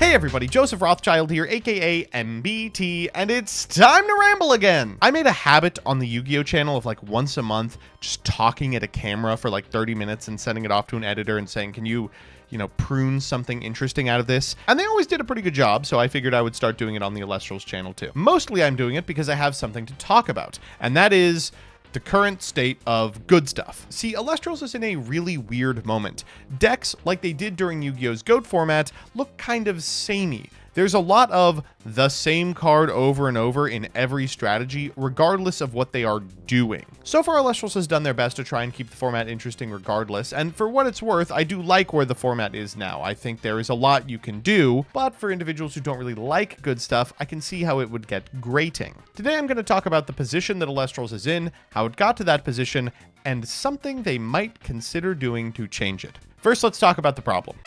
Hey everybody, Joseph Rothschild here, aka MBT, and it's time to ramble again. I made a habit on the Yu-Gi-Oh channel of like once a month just talking at a camera for like 30 minutes and sending it off to an editor and saying, can you prune something interesting out of this? And they always did a pretty good job, so I figured I would start doing it on the Elestrals channel too. Mostly I'm doing it because I have something to talk about, and that is the current state of good stuff. See, Elestrals is in a really weird moment. Decks, like they did during Yu-Gi-Oh's GOAT format, look kind of samey. There's a lot of the same card over and over in every strategy, regardless of what they are doing. So far, Elestrals has done their best to try and keep the format interesting regardless, and for what it's worth, I do like where the format is now. I think there is a lot you can do, but for individuals who don't really like good stuff, I can see how it would get grating. Today, I'm going to talk about the position that Elestrals is in, how it got to that position, and something they might consider doing to change it. First, let's talk about the problem.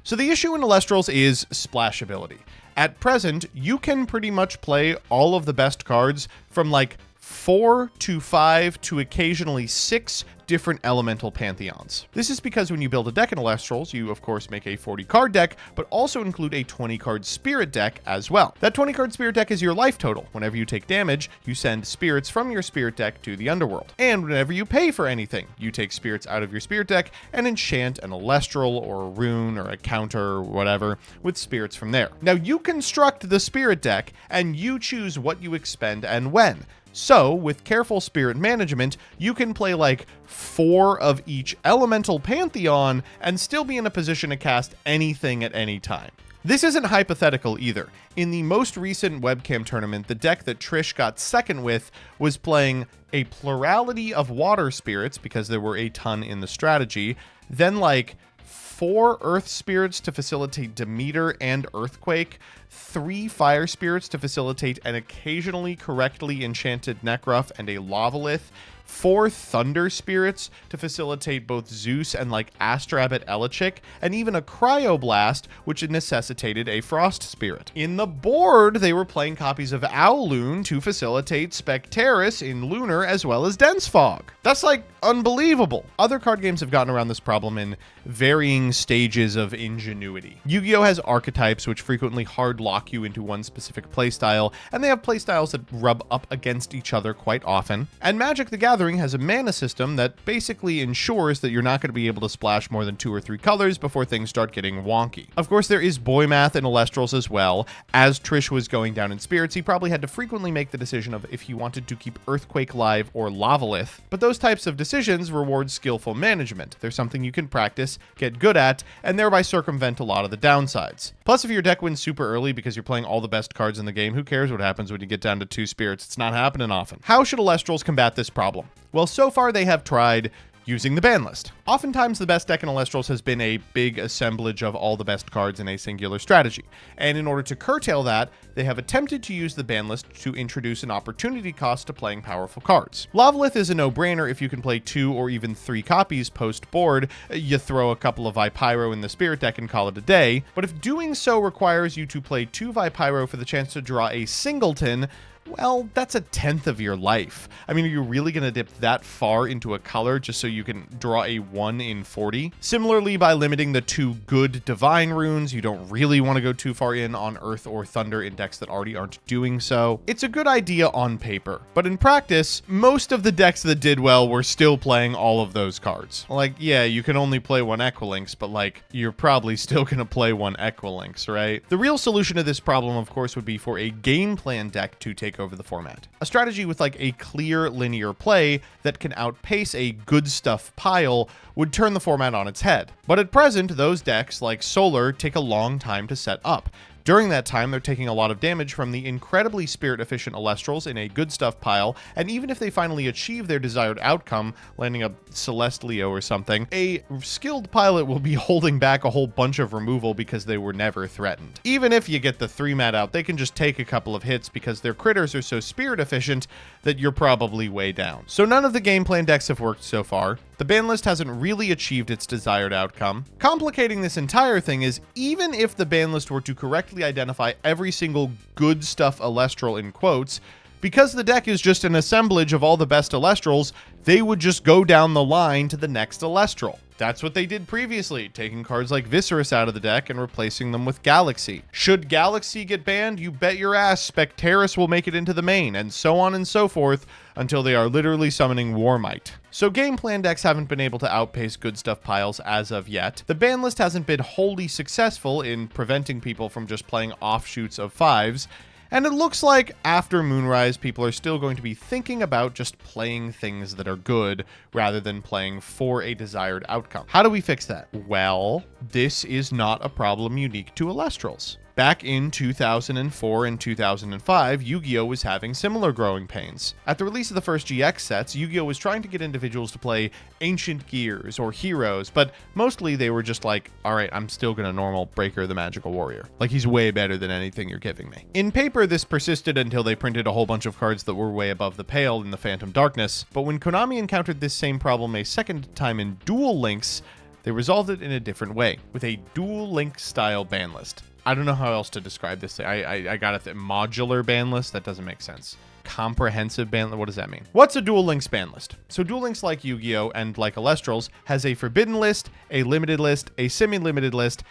So the issue in Elestrals is splashability. At present, you can pretty much play all of the best cards from like 4 to 5 to occasionally 6 different elemental pantheons. This is because when you build a deck in Elestrals, you of course make a 40 card deck, but also include a 20 card spirit deck as well. That 20 card spirit deck is your life total. Whenever you take damage, you send spirits from your spirit deck to the underworld. And whenever you pay for anything, you take spirits out of your spirit deck and enchant an Elestral or a rune or a counter or whatever with spirits from there. Now you construct the spirit deck and you choose what you expend and when. So, with careful spirit management, you can play like 4 of each elemental pantheon and still be in a position to cast anything at any time. This isn't hypothetical either. In the most recent webcam tournament, the deck that Trish got second with was playing a plurality of water spirits because there were a ton in the strategy, then like 4 earth spirits to facilitate Demeter and Earthquake, 3 fire spirits to facilitate an occasionally correctly enchanted Nekruff and a Lavalith, 4 thunder spirits to facilitate both Zeus and like Astrabet Elechik, and even a Cryoblast, which necessitated a frost spirit. In the board, they were playing copies of Owloon to facilitate Spectaris in Lunar as well as Dense Fog. That's like unbelievable. Other card games have gotten around this problem in varying stages of ingenuity. Yu-Gi-Oh has archetypes which frequently hard lock you into one specific playstyle, and they have playstyles that rub up against each other quite often. And Magic the Gathering has a mana system that basically ensures that you're not going to be able to splash more than 2 or 3 colors before things start getting wonky. Of course, there is boy math in Elestrals as well. As Trish was going down in spirits, he probably had to frequently make the decision of if he wanted to keep Earthquake live or Lavalith. But those types of decisions reward skillful management. They're something you can practice, get good at, and thereby circumvent a lot of the downsides. Plus, if your deck wins super early because you're playing all the best cards in the game, who cares what happens when you get down to 2 spirits? It's not happening often. How should Elestrals combat this problem? Well, so far they have tried using the Banlist. Oftentimes the best deck in Elestrals has been a big assemblage of all the best cards in a singular strategy, and in order to curtail that, they have attempted to use the Banlist to introduce an opportunity cost to playing powerful cards. Lavalith is a no-brainer if you can play 2 or even 3 copies post-board. You throw a couple of Vipyro in the spirit deck and call it a day, but if doing so requires you to play 2 Vipyro for the chance to draw a singleton, well, that's a 1/10 of your life. I mean, are you really going to dip that far into a color just so you can draw a 1 in 40? Similarly, by limiting the 2 good divine runes, you don't really want to go too far in on Earth or Thunder in decks that already aren't doing so. It's a good idea on paper, but in practice, most of the decks that did well were still playing all of those cards. Like, yeah, you can only play 1 Equilinx, but like, you're probably still going to play 1 Equilinx, right? The real solution to this problem, of course, would be for a game plan deck to take over the format. A strategy with like a clear linear play that can outpace a good stuff pile would turn the format on its head. But at present, those decks like Solar take a long time to set up. During that time, they're taking a lot of damage from the incredibly spirit-efficient Elestrals in a good stuff pile, and even if they finally achieve their desired outcome, landing a Celestleo or something, a skilled pilot will be holding back a whole bunch of removal because they were never threatened. Even if you get the 3-mat out, they can just take a couple of hits because their critters are so spirit-efficient that you're probably way down. So none of the game plan decks have worked so far. The Banlist hasn't really achieved its desired outcome. Complicating this entire thing is, even if the Banlist were to correctly identify every single good stuff Elestral in quotes, because the deck is just an assemblage of all the best Elestrals, they would just go down the line to the next Elestral. That's what they did previously, taking cards like Viserys out of the deck and replacing them with Galaxy. Should Galaxy get banned, you bet your ass Spectaris will make it into the main, and so on and so forth, until they are literally summoning Warmight. So game plan decks haven't been able to outpace good stuff piles as of yet. The ban list hasn't been wholly successful in preventing people from just playing offshoots of 5s, and it looks like after Moonrise, people are still going to be thinking about just playing things that are good rather than playing for a desired outcome. How do we fix that? Well, this is not a problem unique to Elestrals. Back in 2004 and 2005, Yu-Gi-Oh! Was having similar growing pains. At the release of the first GX sets, Yu-Gi-Oh! Was trying to get individuals to play Ancient Gears or Heroes, but mostly they were just like, alright, I'm still gonna normal Breaker the Magical Warrior. Like, he's way better than anything you're giving me. In paper, this persisted until they printed a whole bunch of cards that were way above the pale in the Phantom Darkness, but when Konami encountered this same problem a second time in Duel Links, they resolved it in a different way, with a Duel Link style ban list. I don't know how else to describe this thing. I got it. Modular ban list? That doesn't make sense. Comprehensive ban list? What does that mean? What's a Duel Links ban list? So Duel Links, like Yu-Gi-Oh! And like Elestrals, has a forbidden list, a limited list, a semi-limited list,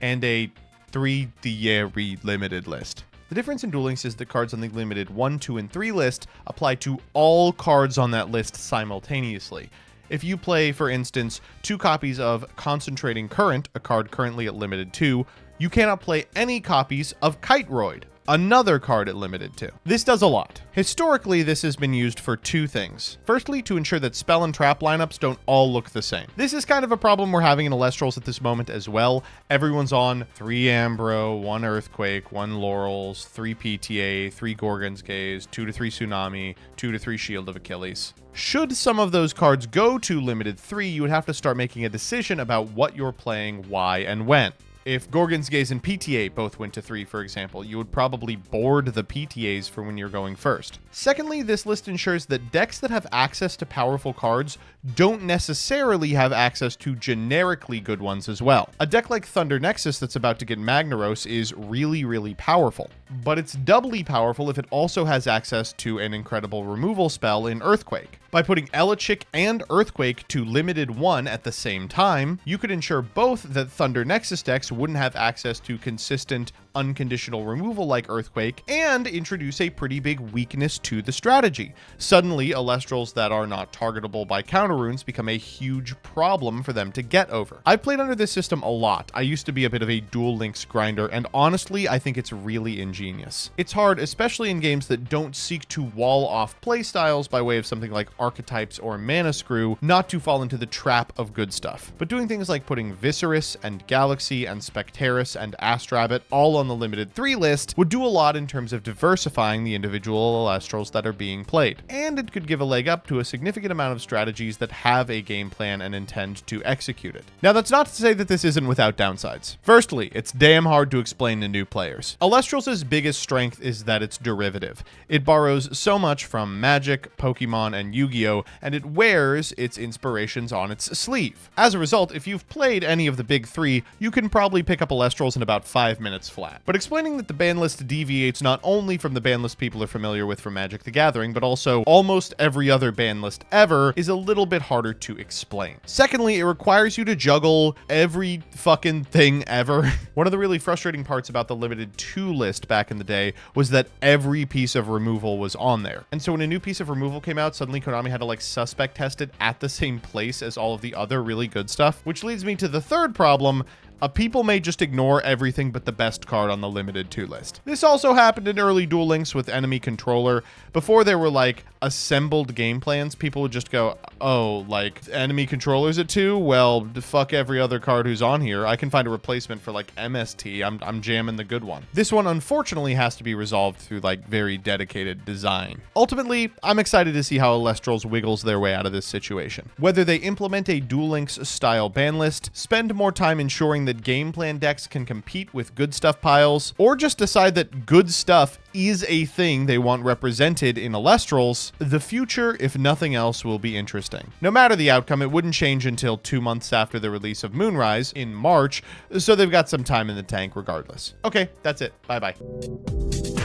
and a 3-tier limited list. The difference in Duel Links is that cards on the limited 1, 2, and 3 list apply to all cards on that list simultaneously. If you play, for instance, 2 copies of Concentrating Current, a card currently at limited 2, you cannot play any copies of Kiteroid, another card at limited 2. This does a lot. Historically, this has been used for 2 things. Firstly, to ensure that spell and trap lineups don't all look the same. This is kind of a problem we're having in Elestrals at this moment as well. Everyone's on 3 Ambro, 1 Earthquake, 1 Laurels, 3 PTA, 3 Gorgon's Gaze, 2 to 3 Tsunami, 2 to 3 Shield of Achilles. Should some of those cards go to limited 3, you would have to start making a decision about what you're playing, why, and when. If Gorgon's Gaze and PTA both went to 3, for example, you would probably board the PTAs for when you're going first. Secondly, this list ensures that decks that have access to powerful cards don't necessarily have access to generically good ones as well. A deck like Thunder Nexus that's about to get Magnaros is really, really powerful, but it's doubly powerful if it also has access to an incredible removal spell in Earthquake. By putting Elechik and Earthquake to limited 1 at the same time, you could ensure both that Thunder Nexus decks wouldn't have access to consistent unconditional removal like Earthquake, and introduce a pretty big weakness to the strategy. Suddenly, Elestrals that are not targetable by counter runes become a huge problem for them to get over. I've played under this system a lot. I used to be a bit of a Duel Links grinder, and honestly, I think it's really ingenious. It's hard, especially in games that don't seek to wall off playstyles by way of something like Archetypes or Mana Screw, not to fall into the trap of good stuff. But doing things like putting Viserys and Galaxy and Spectaris and Astrabbit all on the limited 3 list would do a lot in terms of diversifying the individual Elestrals that are being played, and it could give a leg up to a significant amount of strategies that have a game plan and intend to execute it. Now, that's not to say that this isn't without downsides. Firstly, it's damn hard to explain to new players. Elestrals' biggest strength is that it's derivative. It borrows so much from Magic, Pokemon, and Yu-Gi-Oh!, and it wears its inspirations on its sleeve. As a result, if you've played any of the big 3, you can probably pick up Elestrals in about 5 minutes flat. But explaining that the ban list deviates not only from the ban list people are familiar with from Magic the Gathering, but also almost every other ban list ever is a little bit harder to explain. Secondly, it requires you to juggle every fucking thing ever. One of the really frustrating parts about the limited 2 list back in the day was that every piece of removal was on there. And so when a new piece of removal came out, suddenly Konami had to like suspect test it at the same place as all of the other really good stuff, which leads me to the third problem. People may just ignore everything but the best card on the limited 2 list. This also happened in early Duel Links with Enemy Controller. Before there were like assembled game plans, people would just go, oh, like Enemy Controller's at 2? Well, fuck every other card who's on here. I can find a replacement for like MST. I'm jamming the good one. This one unfortunately has to be resolved through like very dedicated design. Ultimately, I'm excited to see how Elestrals wiggles their way out of this situation. Whether they implement a Duel Links style ban list, spend more time ensuring that game plan decks can compete with good stuff piles, or just decide that good stuff is a thing they want represented in Elestrals, the future, if nothing else, will be interesting. No matter the outcome, it wouldn't change until 2 months after the release of Moonrise in March, so they've got some time in the tank regardless. Okay, that's it. Bye-bye.